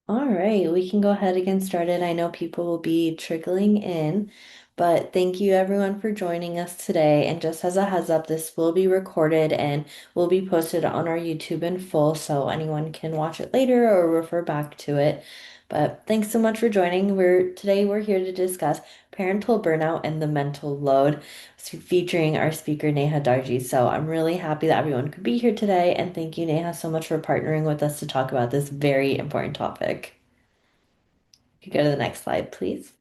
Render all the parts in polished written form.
All right, we can go ahead and get started. I know people will be trickling in, but thank you everyone for joining us today. And just as a heads up, this will be recorded and will be posted on our YouTube in full, so anyone can watch it later or refer back to it. But thanks so much for joining. We're here to discuss parental burnout and the mental load, featuring our speaker Neha Darji. So I'm really happy that everyone could be here today, and thank you, Neha, so much for partnering with us to talk about this very important topic. You could go to the next slide, please.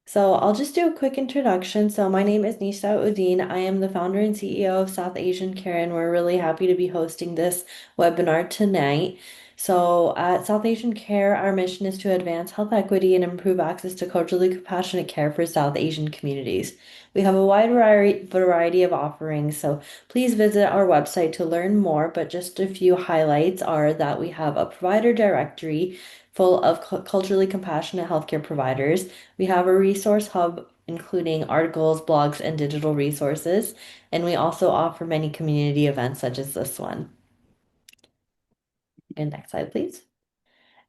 So I'll just do a quick introduction. So my name is Nisha Udin. I am the founder and CEO of South Asian Care, and we're really happy to be hosting this webinar tonight. So at South Asian Care, our mission is to advance health equity and improve access to culturally compassionate care for South Asian communities. We have a wide variety of offerings, so please visit our website to learn more. But just a few highlights are that we have a provider directory full of culturally compassionate healthcare providers. We have a resource hub including articles, blogs, and digital resources. And we also offer many community events such as this one. And next slide, please.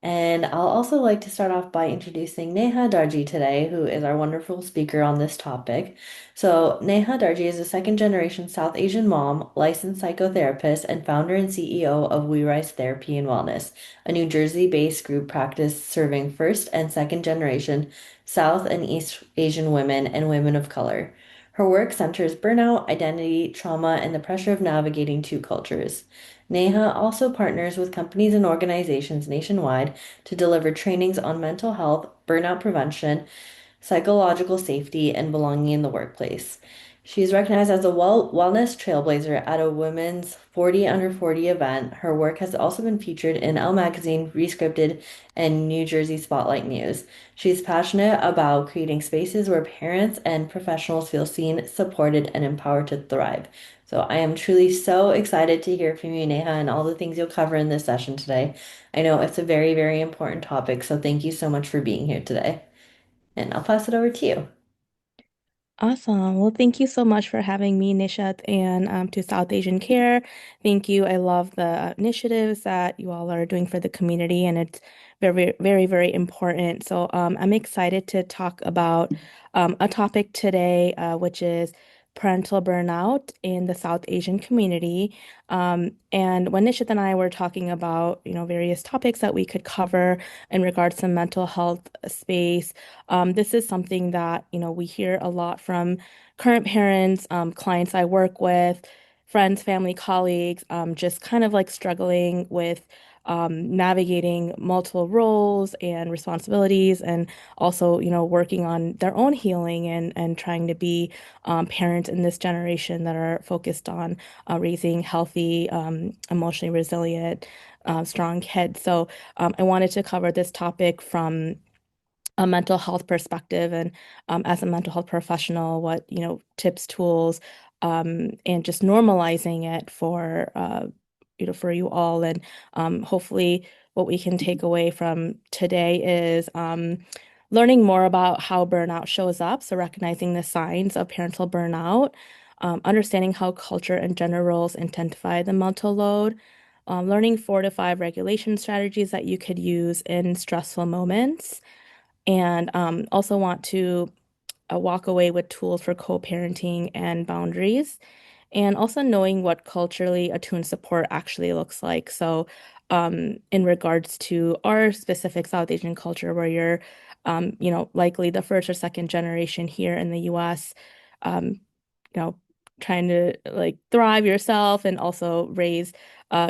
And I'll also like to start off by introducing Neha Darji today, who is our wonderful speaker on this topic. So, Neha Darji is a second generation South Asian mom, licensed psychotherapist, and founder and CEO of We Rise Therapy and Wellness, a New Jersey-based group practice serving first and second generation South and East Asian women and women of color. Her work centers burnout, identity, trauma, and the pressure of navigating two cultures. Neha also partners with companies and organizations nationwide to deliver trainings on mental health, burnout prevention, psychological safety, and belonging in the workplace. She is recognized as a wellness trailblazer at a women's 40 under 40 event. Her work has also been featured in Elle Magazine, Rescripted, and New Jersey Spotlight News. She's passionate about creating spaces where parents and professionals feel seen, supported, and empowered to thrive. So I am truly so excited to hear from you, Neha, and all the things you'll cover in this session today. I know it's a very, very important topic, so thank you so much for being here today. And I'll pass it over to you. Awesome. Well, thank you so much for having me, Nishat, and to South Asian Care. Thank you. I love the initiatives that you all are doing for the community, and it's very, very, very important. So I'm excited to talk about a topic today, which is parental burnout in the South Asian community. And when Nishat and I were talking about, various topics that we could cover in regards to mental health space, this is something that, we hear a lot from current parents, clients I work with, friends, family, colleagues, just kind of like struggling with navigating multiple roles and responsibilities, and also, working on their own healing and trying to be parents in this generation that are focused on raising healthy, emotionally resilient, strong kids. So I wanted to cover this topic from a mental health perspective, and as a mental health professional, what tips, tools, and just normalizing it for for you all. And hopefully what we can take away from today is learning more about how burnout shows up, so recognizing the signs of parental burnout, understanding how culture and gender roles intensify the mental load, learning 4 to 5 regulation strategies that you could use in stressful moments, and also want to walk away with tools for co-parenting and boundaries, and also knowing what culturally attuned support actually looks like. So, in regards to our specific South Asian culture, where you're, likely the first or second generation here in the U.S., um, you know, trying to like thrive yourself and also raise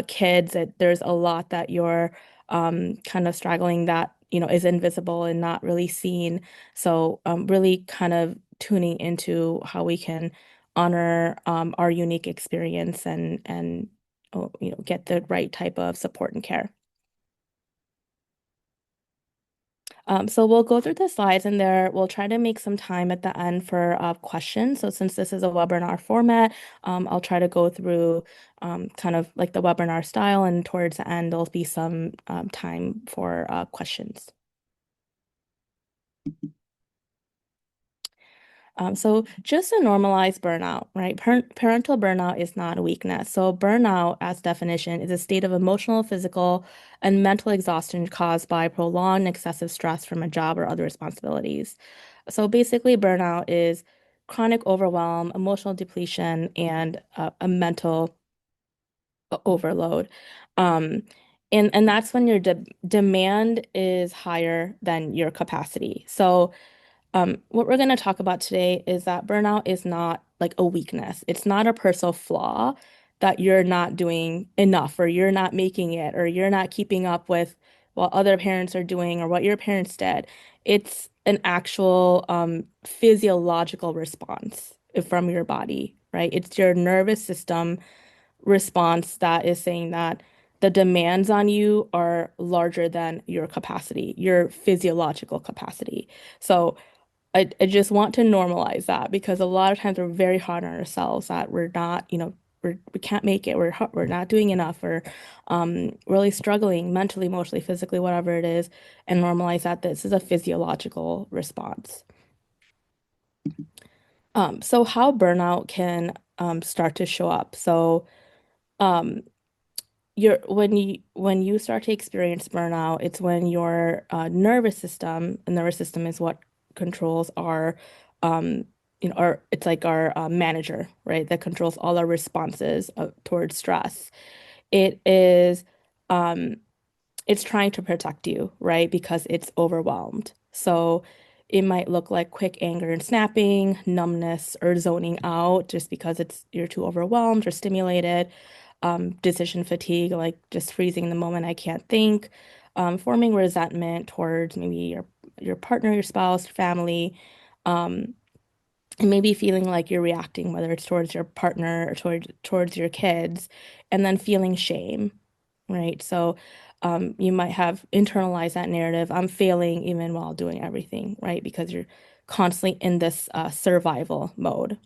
kids, that there's a lot that you're kind of struggling that, is invisible and not really seen. So really kind of tuning into how we can honor our unique experience and get the right type of support and care. So we'll go through the slides, and there we'll try to make some time at the end for questions. So since this is a webinar format, I'll try to go through kind of like the webinar style, and towards the end there'll be some time for questions. So just to normalize burnout, right? Parental burnout is not a weakness. So burnout, as definition, is a state of emotional, physical, and mental exhaustion caused by prolonged excessive stress from a job or other responsibilities. So basically, burnout is chronic overwhelm, emotional depletion, and a mental overload. Um, and that's when your demand is higher than your capacity. So what we're going to talk about today is that burnout is not like a weakness. It's not a personal flaw that you're not doing enough or you're not making it or you're not keeping up with what other parents are doing or what your parents did. It's an actual physiological response from your body, right? It's your nervous system response that is saying that the demands on you are larger than your capacity, your physiological capacity. So I just want to normalize that because a lot of times we're very hard on ourselves that we're not, we can't make it. We're not doing enough. We're really struggling mentally, emotionally, physically, whatever it is, and normalize that this is a physiological response. So how burnout can start to show up. So um, when you start to experience burnout, it's when your nervous system is what controls our um our it's like our manager, right? That controls all our responses towards stress. It is um it's trying to protect you, right? Because it's overwhelmed. So it might look like quick anger and snapping, numbness, or zoning out just because you're too overwhelmed or stimulated. Decision fatigue, like just freezing in the moment, I can't think. Forming resentment towards maybe your partner, your spouse, family. Um, and maybe feeling like you're reacting, whether it's towards your partner or towards your kids, and then feeling shame, right? So you might have internalized that narrative, I'm failing even while doing everything, right? Because you're constantly in this survival mode.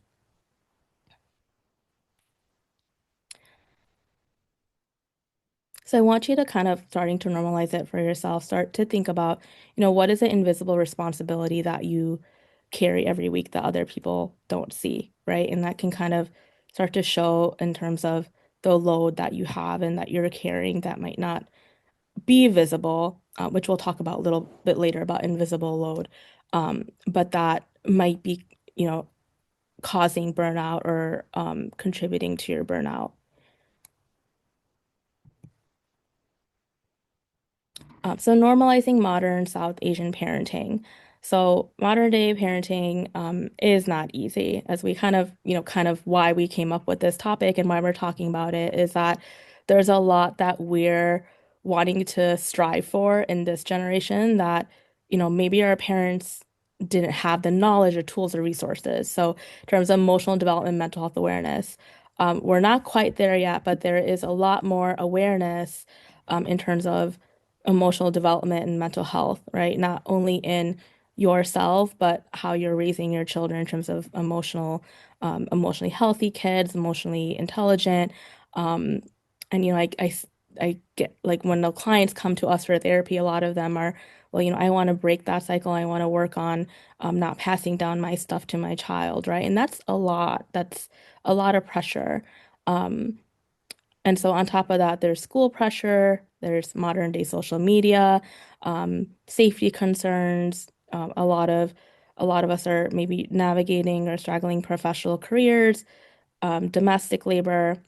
So I want you to kind of starting to normalize it for yourself. Start to think about, what is the invisible responsibility that you carry every week that other people don't see, right? And that can kind of start to show in terms of the load that you have and that you're carrying that might not be visible, which we'll talk about a little bit later about invisible load. But that might be, causing burnout or contributing to your burnout. So normalizing modern South Asian parenting. So modern day parenting is not easy, as we kind of why we came up with this topic and why we're talking about it is that there's a lot that we're wanting to strive for in this generation that, maybe our parents didn't have the knowledge or tools or resources. So in terms of emotional development, mental health awareness, we're not quite there yet, but there is a lot more awareness in terms of emotional development and mental health, right? Not only in yourself, but how you're raising your children in terms of emotionally healthy kids, emotionally intelligent. Um, and I get like when the clients come to us for therapy, a lot of them are, well, I want to break that cycle. I want to work on not passing down my stuff to my child, right? And that's a lot. That's a lot of pressure. Um, and so on top of that, there's school pressure, there's modern day social media, safety concerns. A lot of us are maybe navigating or struggling professional careers, domestic labor,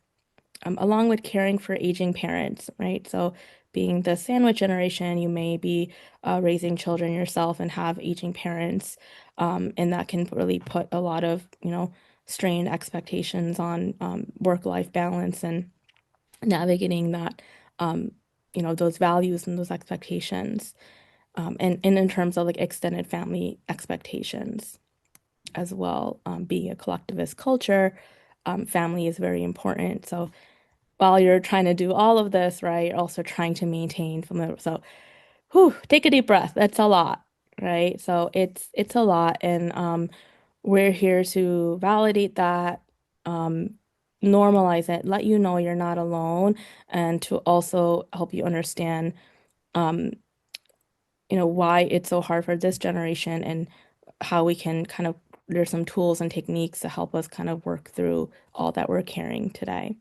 along with caring for aging parents, right? So being the sandwich generation, you may be raising children yourself and have aging parents, and that can really put a lot of, strained expectations on work-life balance and navigating that, um, those values and those expectations, and in terms of like extended family expectations as well. Being a collectivist culture, family is very important. So while you're trying to do all of this, right, you're also trying to maintain familiar. So, whew, take a deep breath. That's a lot, right? So it's a lot, and we're here to validate that, um, normalize it, let you know you're not alone, and to also help you understand, um, why it's so hard for this generation and how we can kind of there's some tools and techniques to help us kind of work through all that we're carrying today.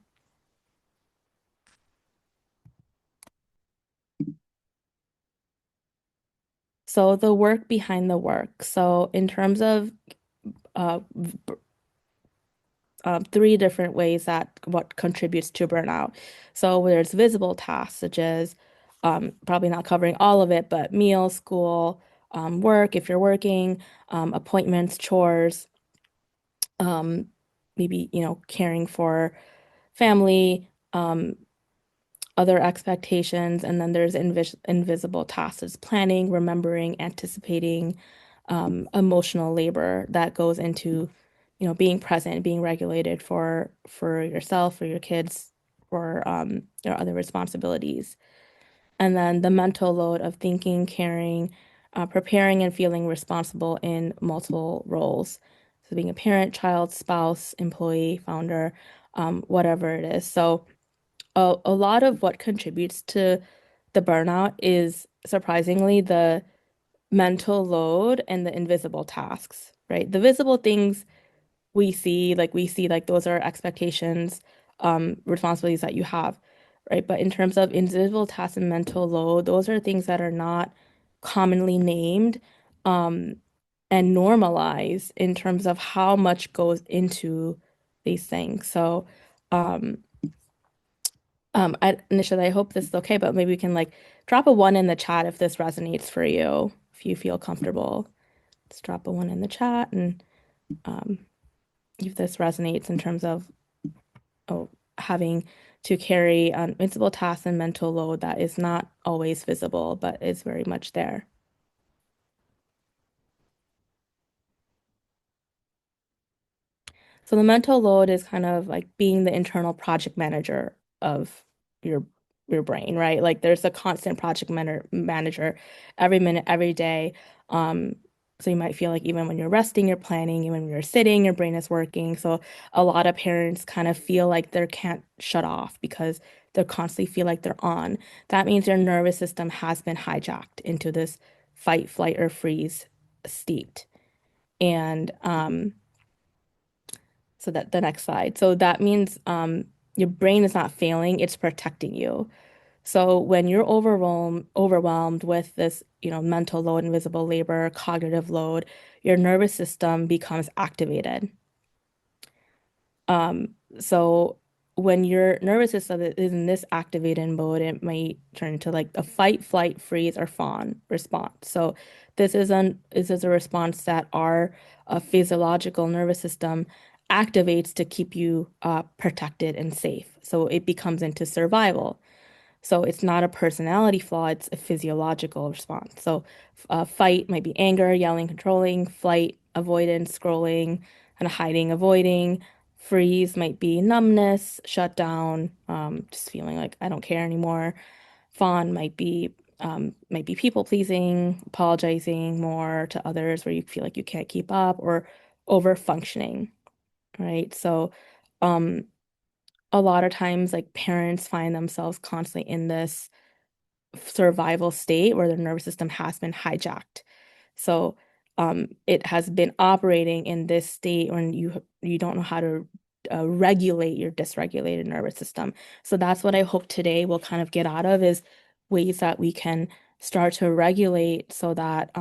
So the work behind the work. So in terms of uh, three different ways that what contributes to burnout. So there's visible tasks such as probably not covering all of it, but meals, school, work if you're working, appointments, chores, um, maybe caring for family, other expectations, and then there's invisible tasks, as planning, remembering, anticipating, emotional labor that goes into, being present, being regulated for yourself, for your kids, for your other responsibilities. And then the mental load of thinking, caring, preparing, and feeling responsible in multiple roles. So being a parent, child, spouse, employee, founder, whatever it is. So a lot of what contributes to the burnout is surprisingly the mental load and the invisible tasks, right? The visible things we see like those are expectations, responsibilities that you have, right? But in terms of invisible tasks and mental load, those are things that are not commonly named, um, and normalized in terms of how much goes into these things. So, um, initially, I hope this is okay, but maybe we can like drop a one in the chat if this resonates for you, if you feel comfortable. Let's drop a one in the chat and um, if this resonates in terms of oh, having to carry invincible tasks and mental load that is not always visible, but is very much there. So the mental load is kind of like being the internal project manager of your your brain, right? Like there's a constant project manager every minute, every day. Um, so you might feel like even when you're resting, you're planning, even when you're sitting, your brain is working. So a lot of parents kind of feel like they can't shut off because they constantly feel like they're on. That means your nervous system has been hijacked into this fight, flight, or freeze state. And so that the next slide. So that means your brain is not failing, it's protecting you. So when you're overwhelmed with this, mental load, invisible labor, cognitive load, your nervous system becomes activated. Um, so when your nervous system is in this activated mode, it might turn into like a fight, flight, freeze, or fawn response. So this is a response that our physiological nervous system activates to keep you protected and safe. So it becomes into survival. So it's not a personality flaw, it's a physiological response. So fight might be anger, yelling, controlling, flight, avoidance, scrolling, kind of hiding, avoiding. Freeze might be numbness, shut down, just feeling like I don't care anymore. Fawn might be people pleasing, apologizing more to others where you feel like you can't keep up, or over functioning, right? So um a lot of times like parents find themselves constantly in this survival state where their nervous system has been hijacked. So it has been operating in this state when you don't know how to regulate your dysregulated nervous system. So that's what I hope today we'll kind of get out of is ways that we can start to regulate so that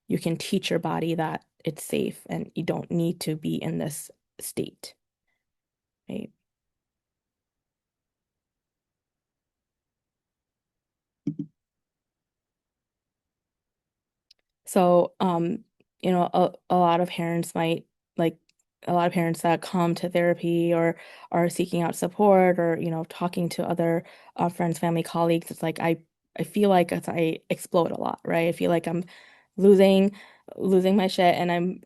you can teach your body that it's safe and you don't need to be in this state, right? So, a lot of parents might like a lot of parents that come to therapy or are seeking out support or, talking to other friends, family, colleagues. It's like I feel like I explode a lot, right? I feel like I'm losing losing my shit and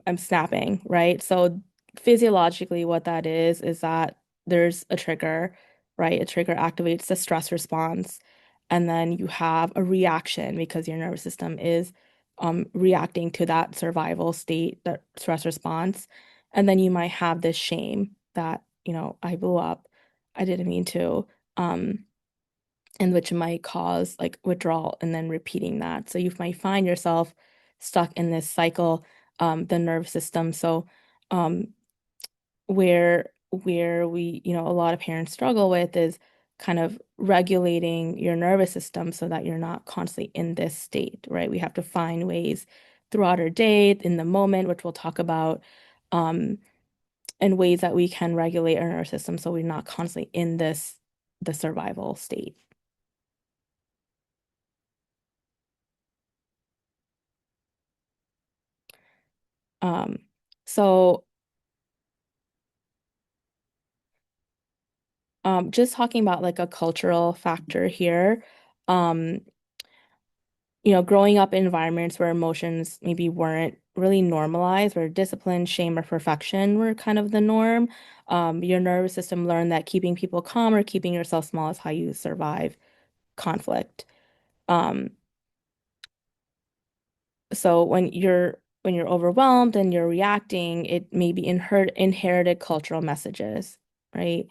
I'm snapping, right? So physiologically what that is that there's a trigger, right? A trigger activates the stress response and then you have a reaction because your nervous system is reacting to that survival state, that stress response. And then you might have this shame that, I blew up, I didn't mean to, um, and which might cause like withdrawal and then repeating that. So you might find yourself stuck in this cycle the nervous system. So um, where we, a lot of parents struggle with is kind of regulating your nervous system so that you're not constantly in this state, right? We have to find ways throughout our day, in the moment, which we'll talk about, um, and ways that we can regulate our nervous system so we're not constantly in the survival state. Um, so just talking about like a cultural factor here. Um, growing up in environments where emotions maybe weren't really normalized, where discipline, shame, or perfection were kind of the norm, your nervous system learned that keeping people calm or keeping yourself small is how you survive conflict. Um, So when you're overwhelmed and you're reacting, it may be inherited cultural messages, right?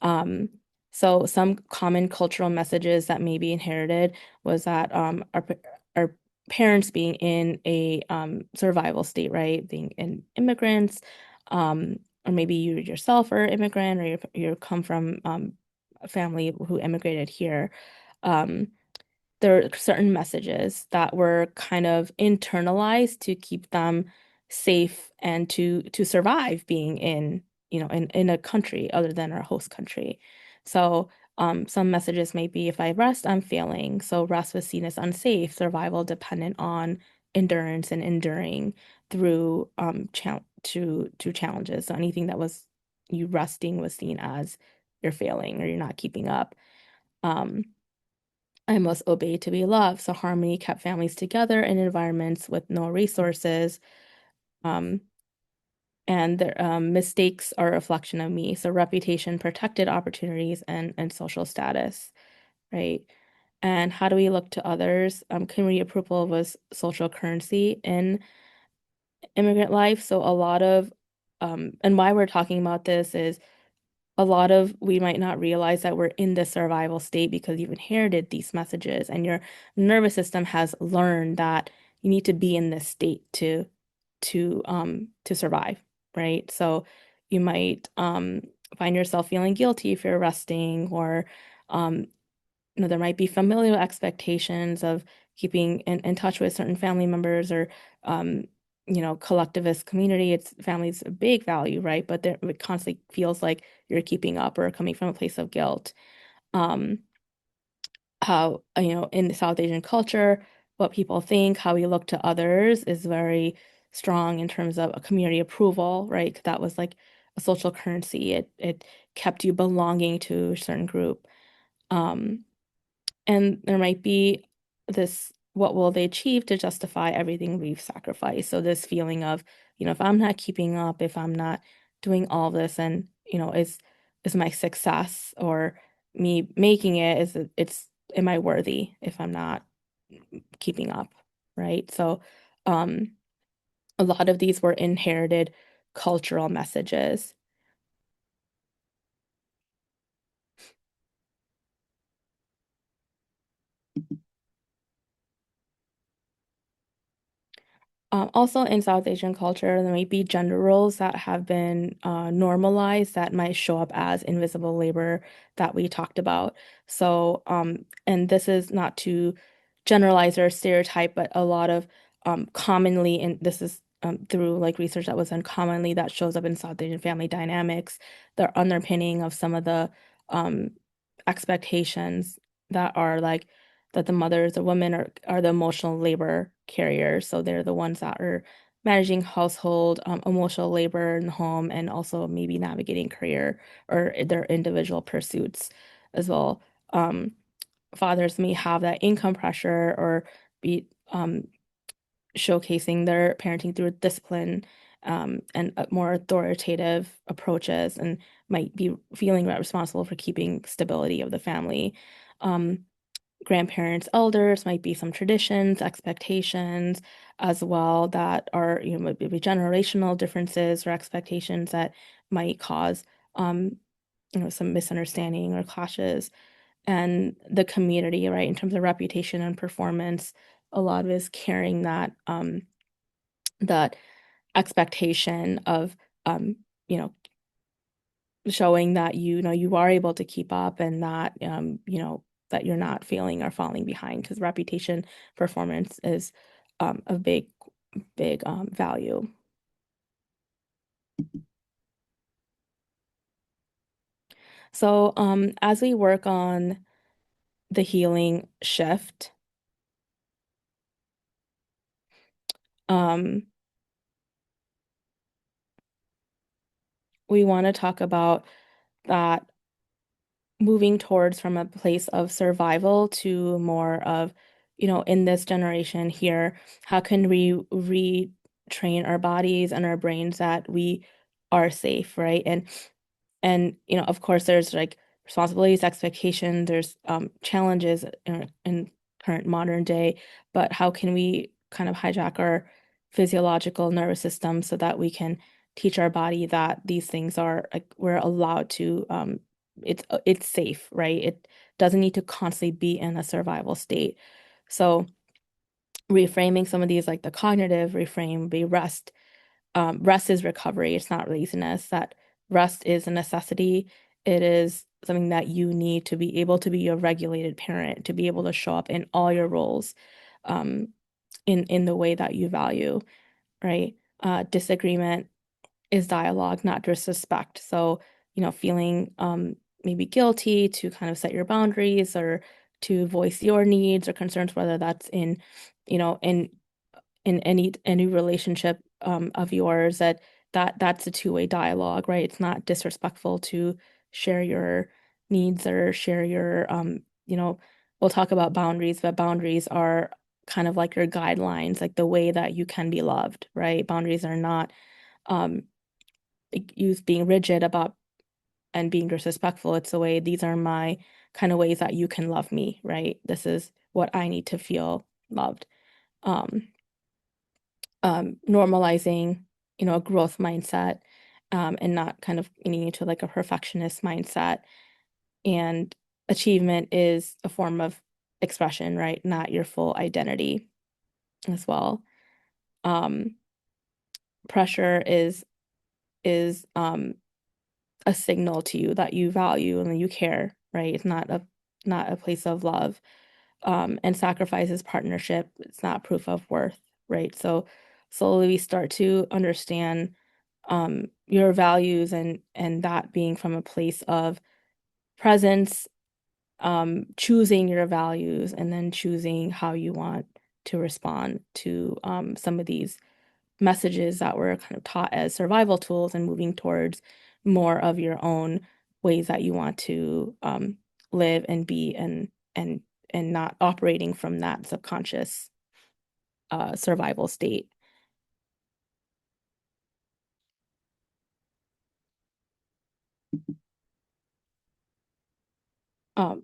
Um, so some common cultural messages that may be inherited was that our parents being in a survival state, right? Being immigrants, or maybe you yourself are immigrant, or you come from a family who immigrated here. Um, there are certain messages that were kind of internalized to keep them safe and to survive being in a country other than our host country. So some messages may be if I rest, I'm failing. So rest was seen as unsafe, survival dependent on endurance and enduring through to challenges. So anything that was you resting was seen as you're failing or you're not keeping up. Um, I must obey to be loved. So harmony kept families together in environments with no resources. Um, and their mistakes are a reflection of me. So reputation protected opportunities and social status, right? And how do we look to others? Community approval was social currency in immigrant life. So a lot of and why we're talking about this is a lot of we might not realize that we're in the survival state because you've inherited these messages and your nervous system has learned that you need to be in this state to survive, right? So you might find yourself feeling guilty if you're resting, or um there might be familial expectations of keeping in touch with certain family members, or um, collectivist community. It's family's a big value, right? But there, it constantly feels like you're keeping up or coming from a place of guilt. Um, how, in the South Asian culture, what people think, how we look to others is very strong in terms of a community approval, right? 'Cause that was like a social currency. It kept you belonging to a certain group. Um, and there might be this, what will they achieve to justify everything we've sacrificed? So this feeling of, if I'm not keeping up, if I'm not doing all this, and, is my success or me making it, am I worthy if I'm not keeping up, right? So um, a lot of these were inherited cultural messages. Also, in South Asian culture, there might be gender roles that have been normalized that might show up as invisible labor that we talked about. So, and this is not to generalize or stereotype, but a lot of commonly, and this is through like research that was done commonly that shows up in South Asian family dynamics, the underpinning of some of the um, expectations that are like that the mothers, the women are the emotional labor carriers. So they're the ones that are managing household, emotional labor in the home, and also maybe navigating career or their individual pursuits as well. Um, Fathers may have that income pressure or be showcasing their parenting through discipline and more authoritative approaches, and might be feeling responsible for keeping stability of the family. Um, Grandparents, elders might be some traditions, expectations as well that are, maybe generational differences or expectations that might cause, um, some misunderstanding or clashes. And the community, right, in terms of reputation and performance, a lot of it is carrying that, that. expectation of um, you know, showing that you know you are able to keep up and that that you're not failing or falling behind because reputation performance is a big value. So as we work on the healing shift, um, we want to talk about that moving towards from a place of survival to more of, in this generation here, how can we retrain our bodies and our brains that we are safe, right? And of course there's like responsibilities, expectations, there's challenges in current modern day, but how can we kind of hijack our physiological nervous system so that we can teach our body that these things are like we're allowed to it's safe, right? It doesn't need to constantly be in a survival state. So reframing some of these like the cognitive reframe be rest. Rest is recovery. It's not laziness. That rest is a necessity. It is something that you need to be able to be a regulated parent, to be able to show up in all your roles, um, in the way that you value, right? Disagreement is dialogue, not disrespect. So, feeling maybe guilty to kind of set your boundaries or to voice your needs or concerns, whether that's in, you know, in any relationship of yours that's a two-way dialogue, right? It's not disrespectful to share your needs or share your we'll talk about boundaries, but boundaries are kind of like your guidelines, like the way that you can be loved, right? Boundaries are not um you being rigid about and being disrespectful. It's the way these are my kind of ways that you can love me, right? This is what I need to feel loved. Um, Normalizing, a growth mindset, and not kind of getting into like a perfectionist mindset. And achievement is a form of expression, right? Not your full identity as well. Um, Pressure is a signal to you that you value and that you care, right? It's not a place of love. And sacrifice is partnership. It's not proof of worth, right? So slowly we start to understand your values and that being from a place of presence, choosing your values and then choosing how you want to respond to some of these messages that were kind of taught as survival tools and moving towards more of your own ways that you want to live and be and not operating from that subconscious survival state.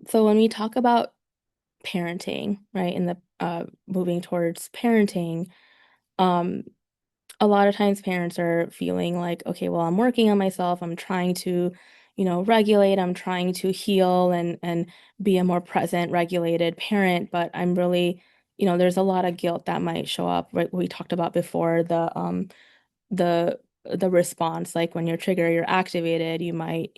So when we talk about parenting, right, and the moving towards parenting, um, a lot of times parents are feeling like, okay, well, I'm working on myself. I'm trying to, regulate. I'm trying to heal and be a more present, regulated parent. But I'm really, there's a lot of guilt that might show up. Right? We talked about before the response, like when you're triggered, you're activated, you might,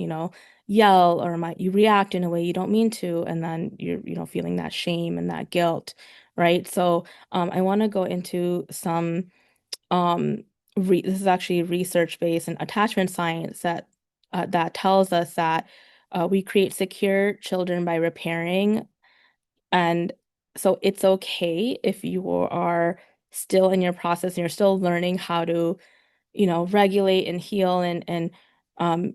yell or might you react in a way you don't mean to, and then you're, feeling that shame and that guilt, right? So I want to go into some this is actually research based and attachment science that tells us that we create secure children by repairing. And so it's okay if you are still in your process and you're still learning how to, regulate and heal and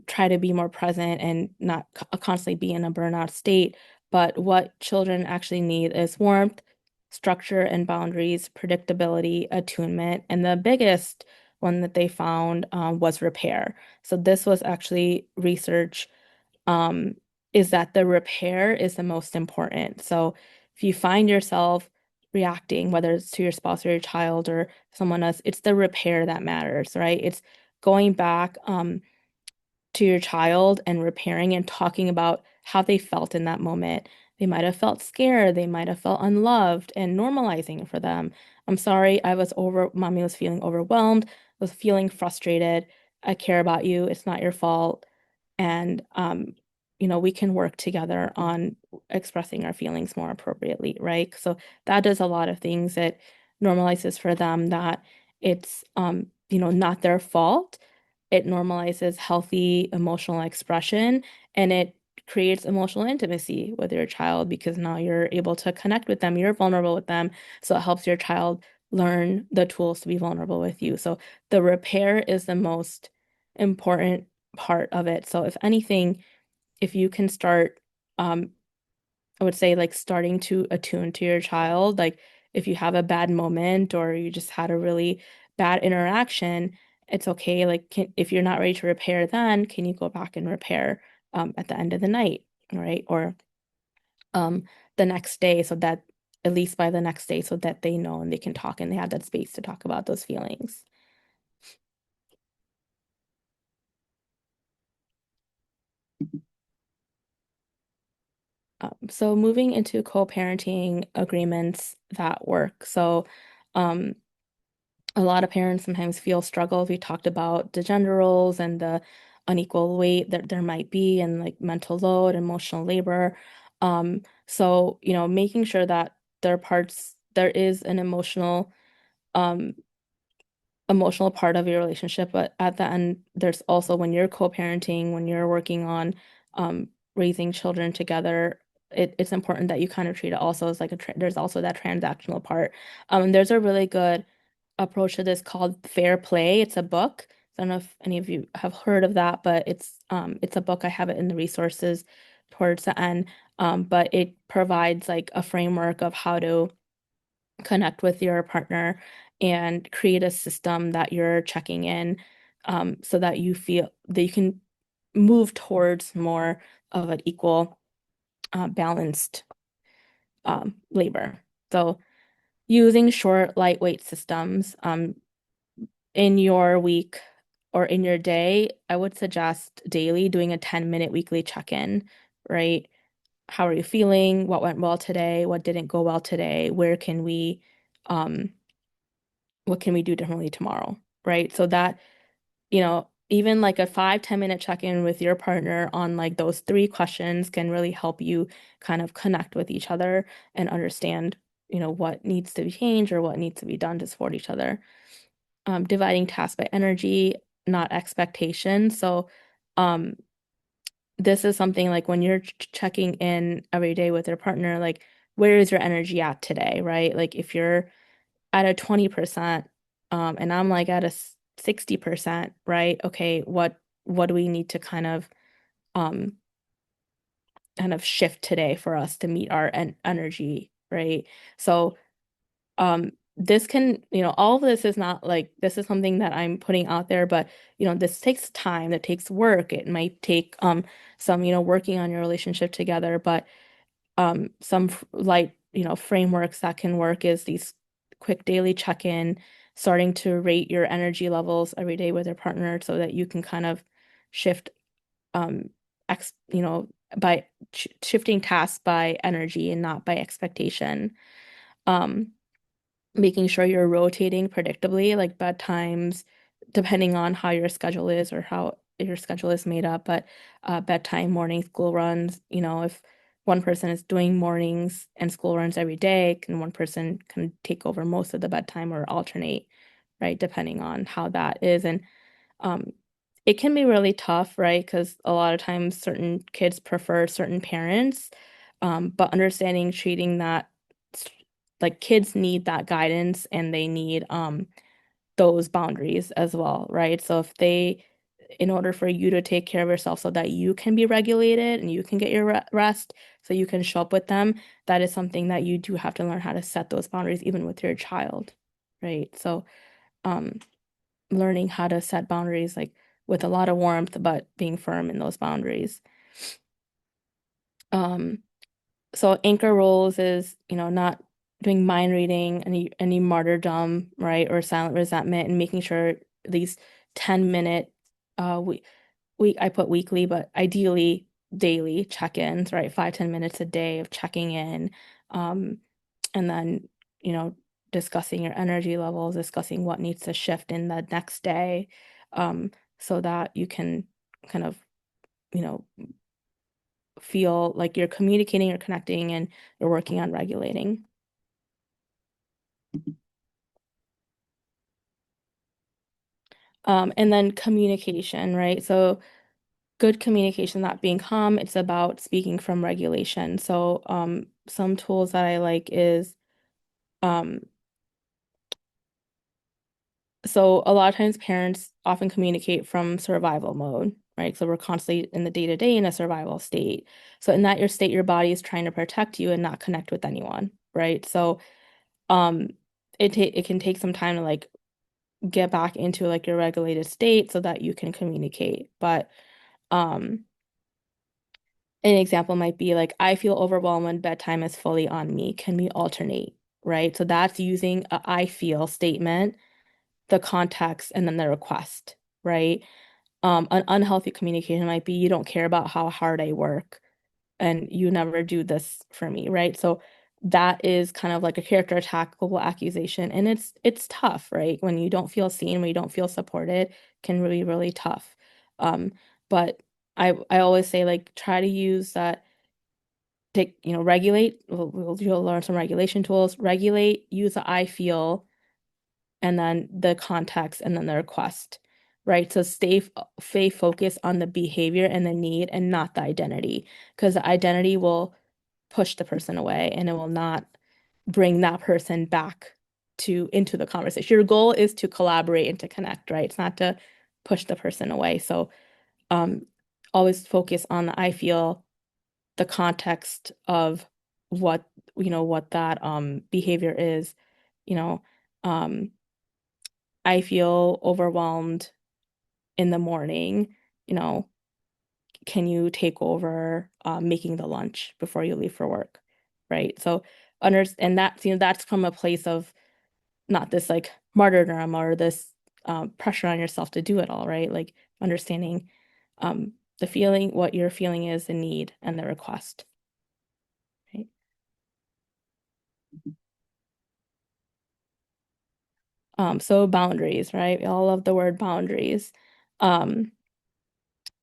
try to be more present and not constantly be in a burnout state. But what children actually need is warmth, structure and boundaries, predictability, attunement, and the biggest one that they found was repair. So this was actually research, um, is that the repair is the most important. So if you find yourself reacting, whether it's to your spouse or your child or someone else, it's the repair that matters, right? It's going back to your child and repairing and talking about how they felt in that moment. They might have felt scared, they might have felt unloved, and normalizing it for them. I'm sorry, mommy was feeling overwhelmed. was feeling frustrated. I care about you. It's not your fault. And we can work together on expressing our feelings more appropriately, right? So that does a lot of things. It normalizes for them that it's not their fault. It normalizes healthy emotional expression, and it creates emotional intimacy with your child because now you're able to connect with them, you're vulnerable with them, so it helps your child learn the tools to be vulnerable with you. So the repair is the most important part of it. So if anything, if you can start, um, I would say like starting to attune to your child, like if you have a bad moment or you just had a really bad interaction, it's okay. Like if you're not ready to repair then, can you go back and repair at the end of the night, right? Or um the next day so that at least by the next day so that they know and they can talk and they have that space to talk about those feelings. So moving into co-parenting agreements that work. So um a lot of parents sometimes feel struggles. We talked about the gender roles and the unequal weight that there might be and like mental load, emotional labor. Making sure that there is an um, emotional part of your relationship, but at the end, there's also when you're co-parenting, when you're working on raising children together, it's important that you kind of treat it also as like there's also that transactional part. There's a really good approach to this called Fair Play. It's a book. I don't know if any of you have heard of that, but it's a book. I have it in the resources towards the end. But it provides like a framework of how to connect with your partner and create a system that you're checking in, so that you feel that you can move towards more of an equal, balanced labor. So using short, lightweight systems in your week or in your day, I would suggest daily doing a 10-minute weekly check-in, right? How are you feeling? What went well today? What didn't go well today? Um, what can we do differently tomorrow? Right? So that, even like a 5-10 minute check-in with your partner on like those three questions can really help you kind of connect with each other and understand, what needs to be changed or what needs to be done to support each other. Dividing tasks by energy, not expectation. So, um, this is something like when you're checking in every day with your partner, like where is your energy at today, right? Like if you're at a 20%, and I'm like at a 60%, right? Okay, what do we need to um kind of shift today for us to meet our energy, right? So this can, all of this is not like this is something that I'm putting out there, but this takes time, that takes work. It might take some, working on your relationship together, but some light, frameworks that can work is these quick daily check-in, starting to rate your energy levels every day with your partner so that you can kind of shift um ex by shifting tasks by energy and not by expectation. Um Making sure you're rotating predictably, like bedtimes, depending on how your schedule is or how your schedule is made up. But bedtime, morning school runs, if one person is doing mornings and school runs every day, can one person can take over most of the bedtime or alternate, right? Depending on how that is. And um, it can be really tough, right? Because a lot of times certain kids prefer certain parents, but understanding treating that like kids need that guidance and they need those boundaries as well, right? So if they, in order for you to take care of yourself so that you can be regulated and you can get your rest, so you can show up with them, that is something that you do have to learn how to set those boundaries even with your child, right? So um learning how to set boundaries like with a lot of warmth, but being firm in those boundaries. Um, so anchor roles is, not doing mind reading, any martyrdom, right, or silent resentment, and making sure these 10-minute I put weekly, but ideally daily check-ins, right? 5-10 minutes a day of checking in. Um, and then, you know, discussing your energy levels, discussing what needs to shift in the next day, um, so that you can kind of, you know, feel like you're communicating, you're connecting, and you're working on regulating. And then communication, right? So good communication, not being calm, it's about speaking from regulation. So some tools that I like is um, so a lot of times parents often communicate from survival mode, right? So we're constantly in the day-to-day in a survival state. So in that your state, your body is trying to protect you and not connect with anyone, right? So um it can take some time to like get back into like your regulated state so that you can communicate. But um an example might be like, I feel overwhelmed when bedtime is fully on me. Can we alternate? Right? So that's using a I feel statement, the context, and then the request, right? An unhealthy communication might be you don't care about how hard I work and you never do this for me, right? So that is kind of like a character attackable accusation. And it's tough, right? When you don't feel seen, when you don't feel supported, can be really tough. Um, but I always say like try to use that take, regulate. You'll learn some regulation tools. Regulate, use the I feel, and then the context, and then the request, right? So stay focused on the behavior and the need and not the identity, because the identity will push the person away and it will not bring that person back to into the conversation. Your goal is to collaborate and to connect, right? It's not to push the person away. So um always focus on the I feel, the context of what what that behavior is, you know um I feel overwhelmed in the morning, you know can you take over making the lunch before you leave for work, right? So under and that that's from a place of not this like martyrdom or this pressure on yourself to do it all, right? Like understanding um the feeling, what your feeling is, the need and the request, right? So boundaries, right? We all love the word boundaries. Um,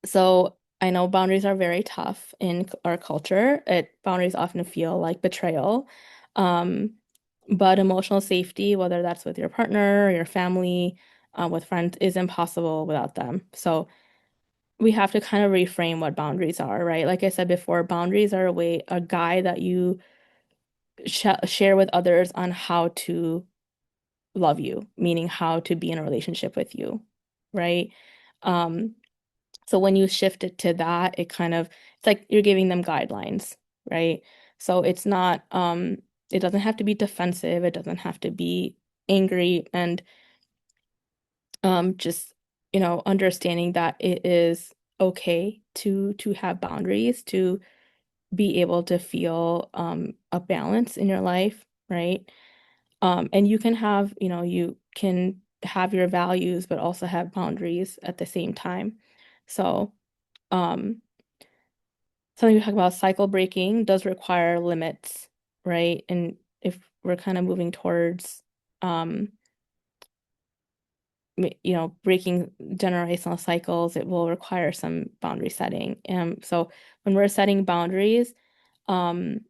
so I know boundaries are very tough in our culture. Boundaries often feel like betrayal. Um, but emotional safety, whether that's with your partner or your family, with friends, is impossible without them. So we have to kind of reframe what boundaries are, right? Like I said before, boundaries are a guide that you share with others on how to love you, meaning how to be in a relationship with you, right? Um, so when you shift it to that, it's like you're giving them guidelines, right? So it's not it doesn't have to be defensive, it doesn't have to be angry, and just understanding that it is okay to have boundaries, to be able to feel a balance in your life, right? And you can have your values, but also have boundaries at the same time. So, um, something we talk about cycle breaking does require limits, right? And if we're kind of moving towards, um, breaking generational cycles, it will require some boundary setting. So when we're setting boundaries, um,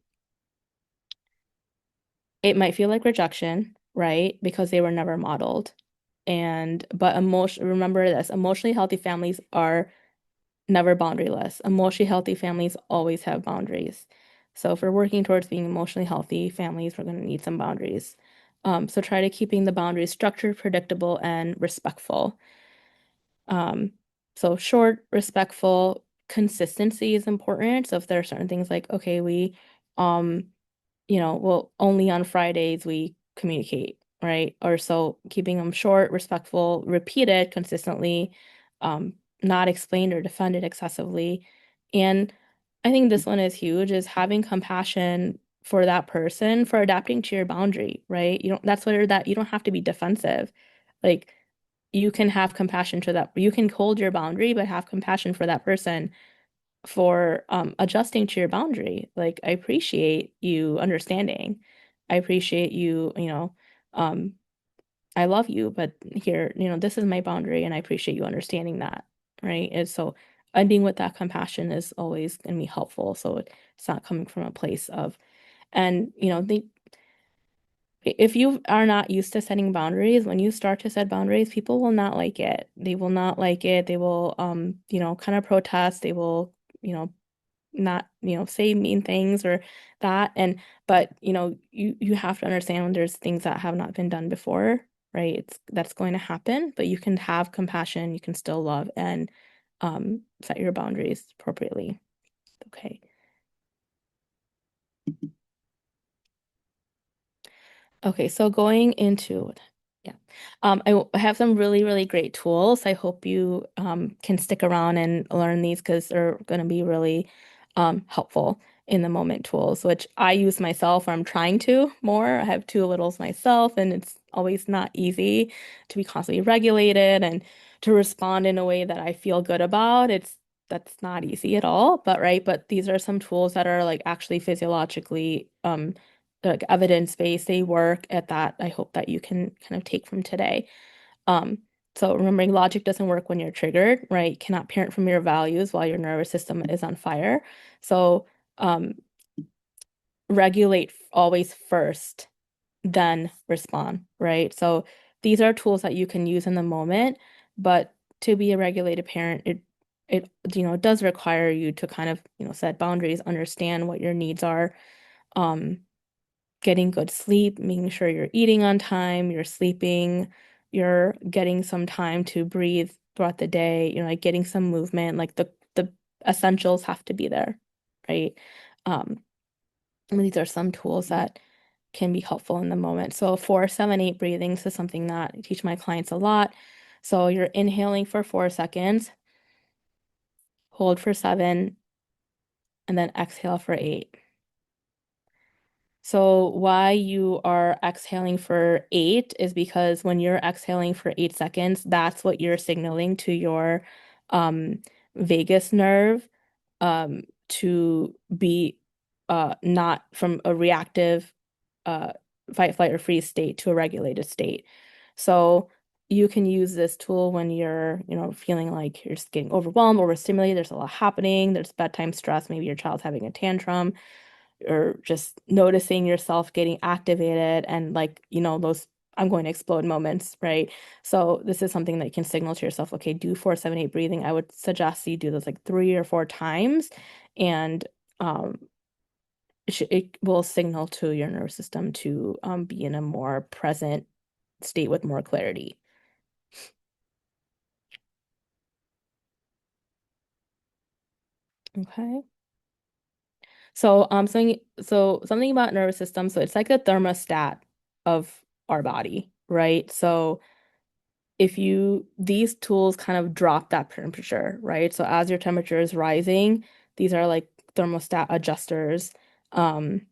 it might feel like rejection, right? Because they were never modeled. But remember this, emotionally healthy families are never boundaryless. Emotionally healthy families always have boundaries. So if we're working towards being emotionally healthy families, we're going to need some boundaries. So try to keeping the boundaries structured, predictable, and respectful. Um, so short, respectful, consistency is important. So if there are certain things like, okay, um, well, only on Fridays we communicate, right? Or so keeping them short, respectful, repeated consistently, um, not explained or defended excessively. And I think this one is huge, is having compassion for that person for adapting to your boundary, right? That's where that you don't have to be defensive. Like you can have compassion to that. You can hold your boundary, but have compassion for that person for adjusting to your boundary. Like, I appreciate you understanding. I appreciate you, um, I love you, but here, this is my boundary and I appreciate you understanding that, right? And so ending with that compassion is always going to be helpful. So it's not coming from a place of, and, if you are not used to setting boundaries, when you start to set boundaries, people will not like it. They will not like it. They will, kind of protest. They will, you know, not, say mean things or that. And, but, you have to understand when there's things that have not been done before, right? That's going to happen, but you can have compassion, you can still love and set your boundaries appropriately. Okay. Okay, so going into yeah, I have some really, really great tools. I hope you can stick around and learn these because they're going to be really helpful in the moment tools, which I use myself or I'm trying to more. I have two littles myself, and it's always not easy to be constantly regulated and to respond in a way that I feel good about. That's not easy at all, but right, but these are some tools that are like actually physiologically like evidence-based, they work at that. I hope that you can kind of take from today. Um, so remembering logic doesn't work when you're triggered, right? You cannot parent from your values while your nervous system is on fire. So um, regulate always first, then respond, right? So these are tools that you can use in the moment, but to be a regulated parent, it does require you to kind of, set boundaries, understand what your needs are. Um, Getting good sleep, making sure you're eating on time, you're sleeping, you're getting some time to breathe throughout the day, like getting some movement, like the essentials have to be there, right? Um, and these are some tools that can be helpful in the moment. So 4-7-8 breathings is something that I teach my clients a lot. So you're inhaling for 4 seconds, hold for 7, and then exhale for 8. So why you are exhaling for 8 is because when you're exhaling for 8 seconds, that's what you're signaling to your um, vagus nerve to be not from a reactive uh, fight, flight, or freeze state to a regulated state. So you can use this tool when you're, feeling like you're just getting overwhelmed, overstimulated, there's a lot happening, there's bedtime stress, maybe your child's having a tantrum or just noticing yourself getting activated and like, those I'm going to explode moments, right? So this is something that you can signal to yourself, okay, do 4-7-8 breathing. I would suggest you do this like 3 or 4 times and it will signal to your nervous system to be in a more present state with more clarity. Okay. So something about nervous system. So it's like the thermostat of our body, right? So if you these tools kind of drop that temperature, right? So as your temperature is rising, these are like thermostat adjusters. Um,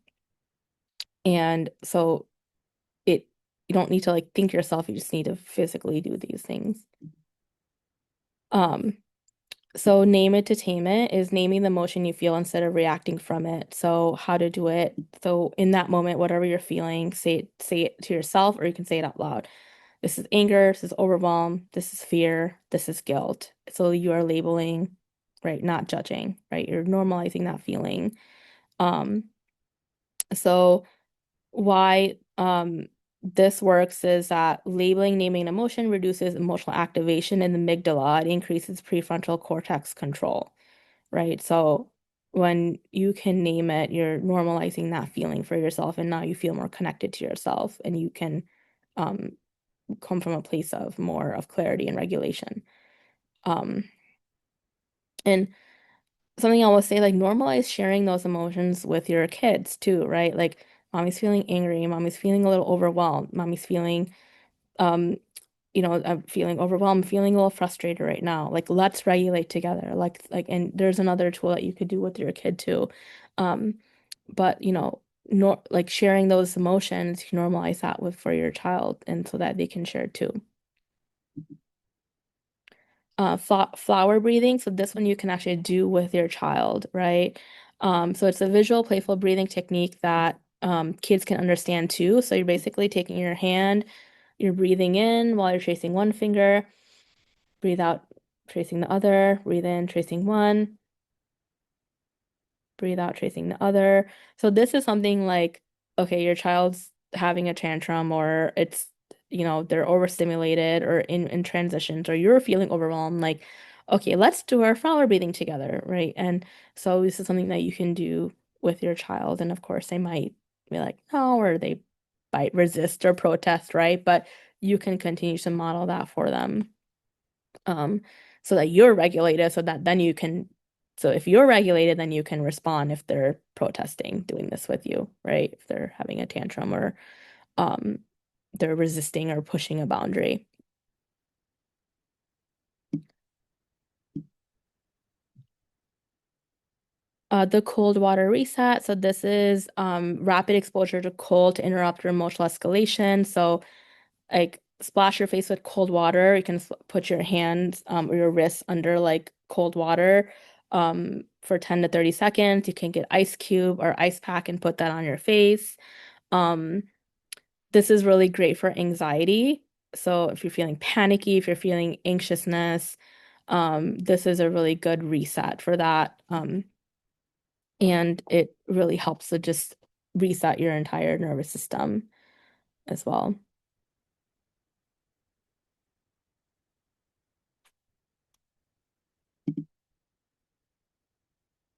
and so it you don't need to like think yourself, you just need to physically do these things. Um, so name it to tame it is naming the emotion you feel instead of reacting from it. So how to do it. So in that moment, whatever you're feeling, say it to yourself or you can say it out loud. This is anger, this is overwhelm, this is fear, this is guilt. So you are labeling, right, not judging, right? You're normalizing that feeling. Um, so why this works is that labeling, naming an emotion reduces emotional activation in the amygdala. It increases prefrontal cortex control, right? So when you can name it, you're normalizing that feeling for yourself, and now you feel more connected to yourself, and you can um, come from a place of more of clarity and regulation. Um, and something I will say, like normalize sharing those emotions with your kids too, right? Like mommy's feeling angry, mommy's feeling a little overwhelmed, mommy's feeling, um, I'm feeling overwhelmed, feeling a little frustrated right now. Like let's regulate together. And there's another tool that you could do with your kid too. Um, but nor like sharing those emotions, you normalize that with for your child and so that they can share too. Flower breathing. So this one you can actually do with your child, right? So it's a visual, playful breathing technique that kids can understand too. So you're basically taking your hand, you're breathing in while you're tracing one finger, breathe out, tracing the other, breathe in, tracing one, breathe out, tracing the other. So this is something like, okay, your child's having a tantrum or it's, they're overstimulated or in transitions or you're feeling overwhelmed, like, okay, let's do our flower breathing together, right? And so this is something that you can do with your child. And of course, they might be like, no, or they might resist or protest, right? But you can continue to model that for them um, so that you're regulated, so that then you can, so if you're regulated, then you can respond if they're protesting doing this with you, right? If they're having a tantrum or um, they're resisting or pushing a boundary. The cold water reset. So this is rapid exposure to cold to interrupt your emotional escalation. So like splash your face with cold water. You can put your hands or your wrists under like cold water for 10 to 30 seconds. You can get ice cube or ice pack and put that on your face. Um, this is really great for anxiety. So if you're feeling panicky, if you're feeling anxiousness, this is a really good reset for that. And it really helps to just reset your entire nervous system as well.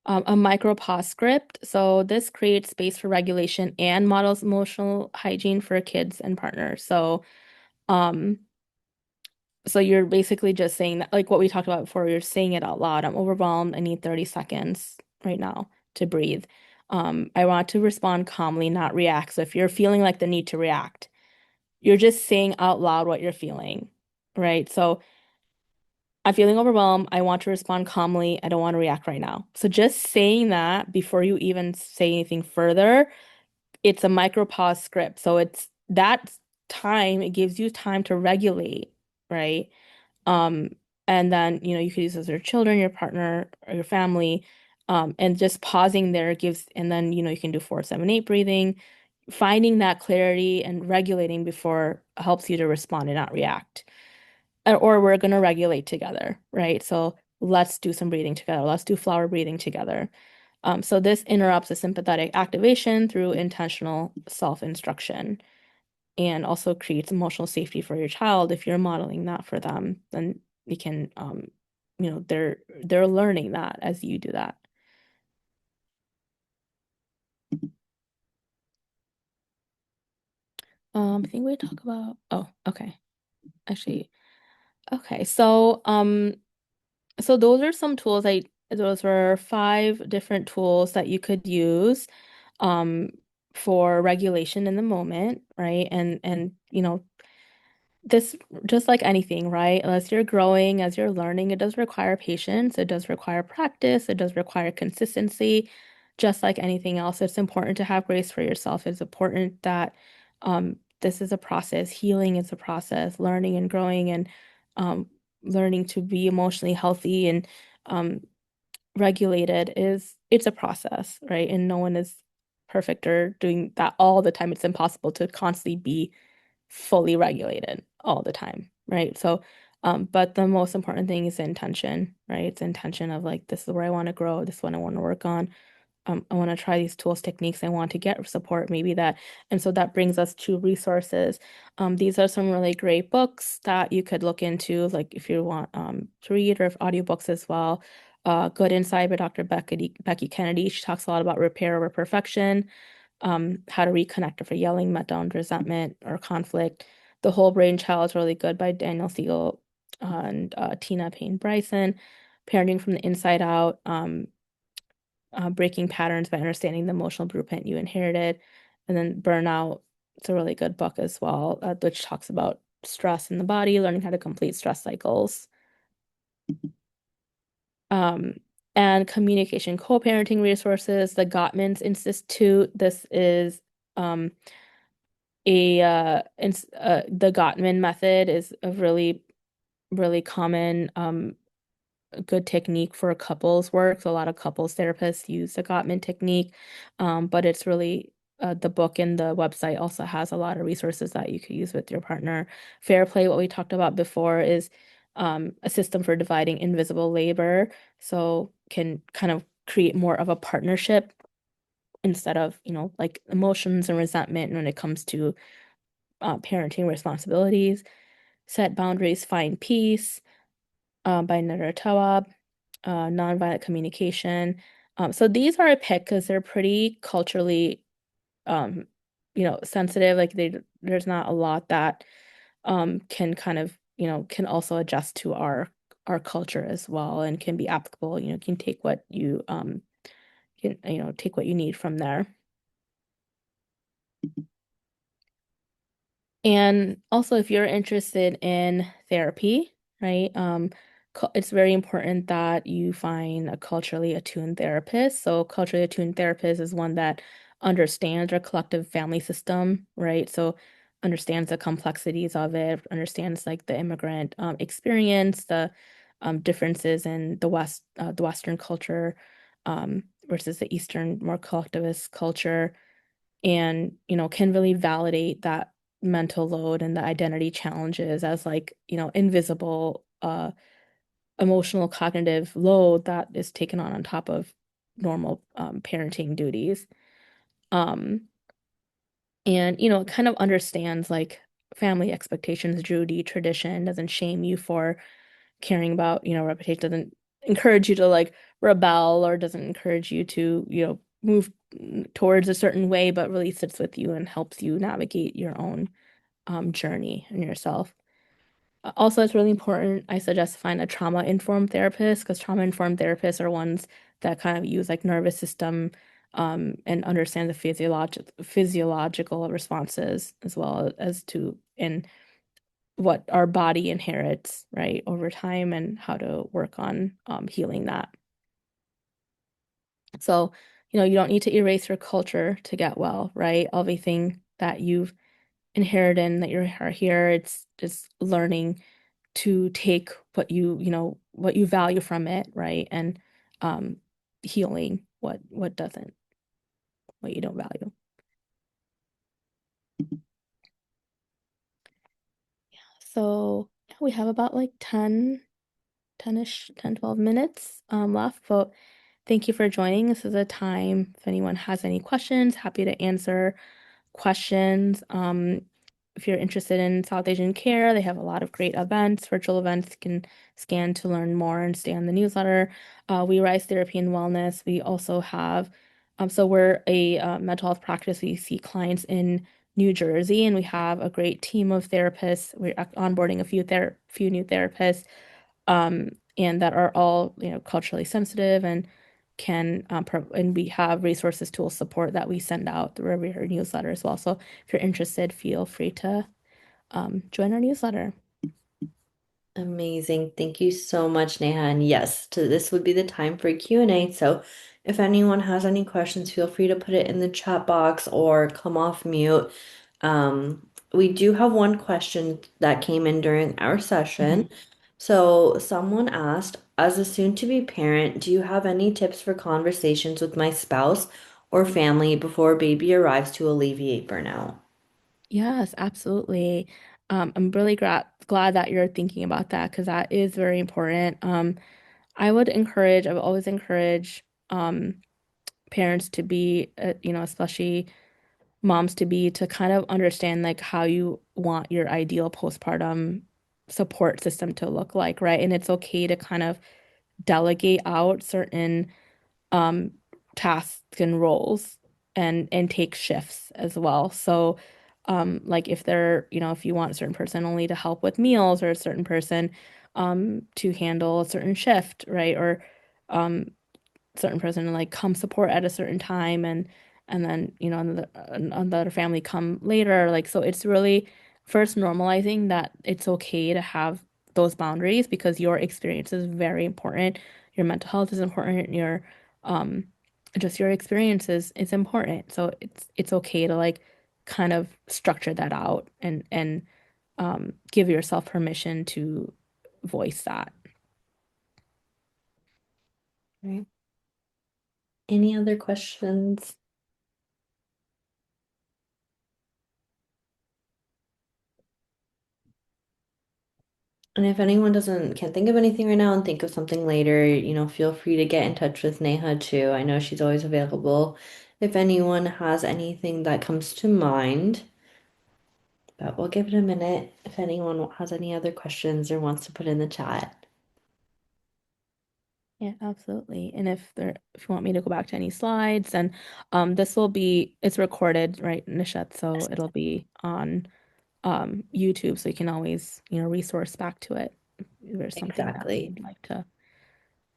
A micro pause script. So this creates space for regulation and models emotional hygiene for kids and partners. Um, so you're basically just saying that, like what we talked about before, you're saying it out loud. I'm overwhelmed. I need 30 seconds right now to breathe. I want to respond calmly, not react. So if you're feeling like the need to react, you're just saying out loud what you're feeling, right? So I'm feeling overwhelmed. I want to respond calmly. I don't want to react right now. So just saying that before you even say anything further, it's a micro pause script. So it's that time, it gives you time to regulate, right? Um, and then, you could use this with your children, your partner, or your family. And just pausing there gives, and then, you can do 4-7-8 breathing. Finding that clarity and regulating before helps you to respond and not react or we're going to regulate together, right? So let's do some breathing together. Let's do flower breathing together. So this interrupts the sympathetic activation through intentional self-instruction and also creates emotional safety for your child. If you're modeling that for them, then you can, they're learning that as you do that. I think we talk about, oh, okay. Actually, okay. So those are some tools those were 5 different tools that you could use um for regulation in the moment, right? And this just like anything, right? As you're growing, as you're learning, it does require patience, it does require practice, it does require consistency. Just like anything else, it's important to have grace for yourself. It's important that this is a process, healing is a process, learning and growing and um, learning to be emotionally healthy and um, regulated it's a process, right? And no one is perfect or doing that all the time. It's impossible to constantly be fully regulated all the time, right? So, but the most important thing is intention, right? It's intention of like, this is where I want to grow, this is what I want to work on. I want to try these tools, techniques. I want to get support, maybe that. And so that brings us to resources. These are some really great books that you could look into, like if you want to read or if audiobooks as well. Good Inside by Dr. Becky Kennedy. She talks a lot about repair over perfection, how to reconnect after yelling, met down resentment or conflict. The Whole Brain Child is really good by Daniel Siegel and Tina Payne Bryson. Parenting from the Inside Out. Breaking Patterns by Understanding the Emotional Blueprint You Inherited. And then Burnout, it's a really good book as well, which talks about stress in the body, learning how to complete stress cycles. Um, and communication co-parenting resources, the Gottman's Institute. This is um, the Gottman method is a really, really common good technique for couples work. So a lot of couples therapists use the Gottman technique, but it's really the book and the website also has a lot of resources that you could use with your partner. Fair play, what we talked about before, is a system for dividing invisible labor, so can kind of create more of a partnership instead of, like emotions and resentment when it comes to parenting responsibilities. Set boundaries, find peace, by Nada Tawab, nonviolent communication. So these are a pick because they're pretty culturally, um, sensitive. Like there's not a lot that can kind of, can also adjust to our culture as well and can be applicable. Can take what you take what you need from there. And also, if you're interested in therapy, right, it's very important that you find a culturally attuned therapist. So, culturally attuned therapist is one that understands our collective family system, right? So, understands the complexities of it, understands like the immigrant experience, the differences in the Western culture versus the Eastern, more collectivist culture, and can really validate that mental load and the identity challenges as like invisible emotional cognitive load that is taken on top of normal parenting duties, um and it kind of understands like family expectations, duty, tradition, doesn't shame you for caring about reputation, doesn't encourage you to like rebel or doesn't encourage you to move towards a certain way, but really sits with you and helps you navigate your own journey and yourself. Also, it's really important. I suggest find a trauma-informed therapist because trauma-informed therapists are ones that kind of use like nervous system and understand the physiological responses as well as to and what our body inherits, right, over time and how to work on healing that. So, you don't need to erase your culture to get well, right? Everything that you've inherited and that you're are here, it's just learning to take what you value from it, right? And um, healing what doesn't, what you don't value. So yeah, we have about like 10-ish, 10, 12 minutes left, but thank you for joining. This is a time if anyone has any questions, happy to answer questions. If you're interested in South Asian care, they have a lot of great events, virtual events. You can scan to learn more and stay on the newsletter. We Rise Therapy and Wellness. We also have, so we're a mental health practice. We see clients in New Jersey, and we have a great team of therapists. We're onboarding a few new therapists, and that are all culturally sensitive and and we have resources, tools, support that we send out through our newsletter as well. So if you're interested, feel free to join our newsletter. Amazing. Thank you so much, Neha. And yes, this would be the time for Q&A. So if anyone has any questions, feel free to put it in the chat box or come off mute. We do have one question that came in during our session. Mhm. So someone asked, as a soon-to-be parent, do you have any tips for conversations with my spouse or family before baby arrives to alleviate burnout? Yes, absolutely. I'm really glad that you're thinking about that because that is very important. I would always encourage parents to be, especially moms to be, to kind of understand like how you want your ideal postpartum support system to look like, right? And it's okay to kind of delegate out certain um tasks and roles and take shifts as well. So like if if you want a certain person only to help with meals or a certain person to handle a certain shift, right? Or um certain person to like come support at a certain time and then another family come later, like, so it's really first normalizing that it's okay to have those boundaries because your experience is very important, your mental health is important, your um just your experience is important, so it's okay to like kind of structure that out and give yourself permission to voice that. Right. Any other questions? And if anyone can't think of anything right now and think of something later, feel free to get in touch with Neha too. I know she's always available if anyone has anything that comes to mind. But we'll give it a minute if anyone has any other questions or wants to put in the chat. Yeah, absolutely. And if you want me to go back to any slides, and this will be it's recorded, right, Nishat? So it'll be on YouTube, so you can always, resource back to it if there's something that Exactly. you'd like to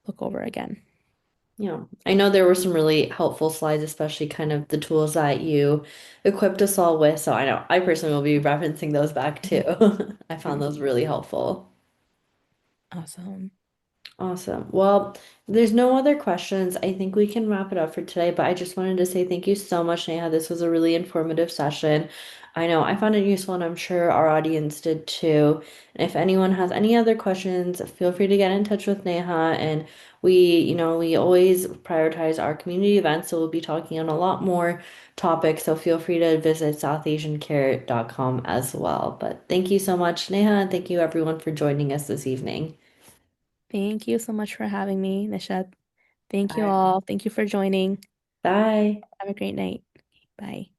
look over again. Yeah, I know there were some really helpful slides, especially kind of the tools that you equipped us all with. So I know I personally will be referencing those back too. I found those really helpful. Awesome. Awesome. Well, if there's no other questions. I think we can wrap it up for today, but I just wanted to say thank you so much, Neha. This was a really informative session. I know I found it useful, and I'm sure our audience did too. And if anyone has any other questions, feel free to get in touch with Neha. And we always prioritize our community events, so we'll be talking on a lot more topics. So feel free to visit southasiancare.com as well. But thank you so much, Neha, and thank you everyone for joining us this evening. Thank you so much for having me, Nishat. Thank you Bye. all. Thank you for joining. Bye. Have a great night. Bye.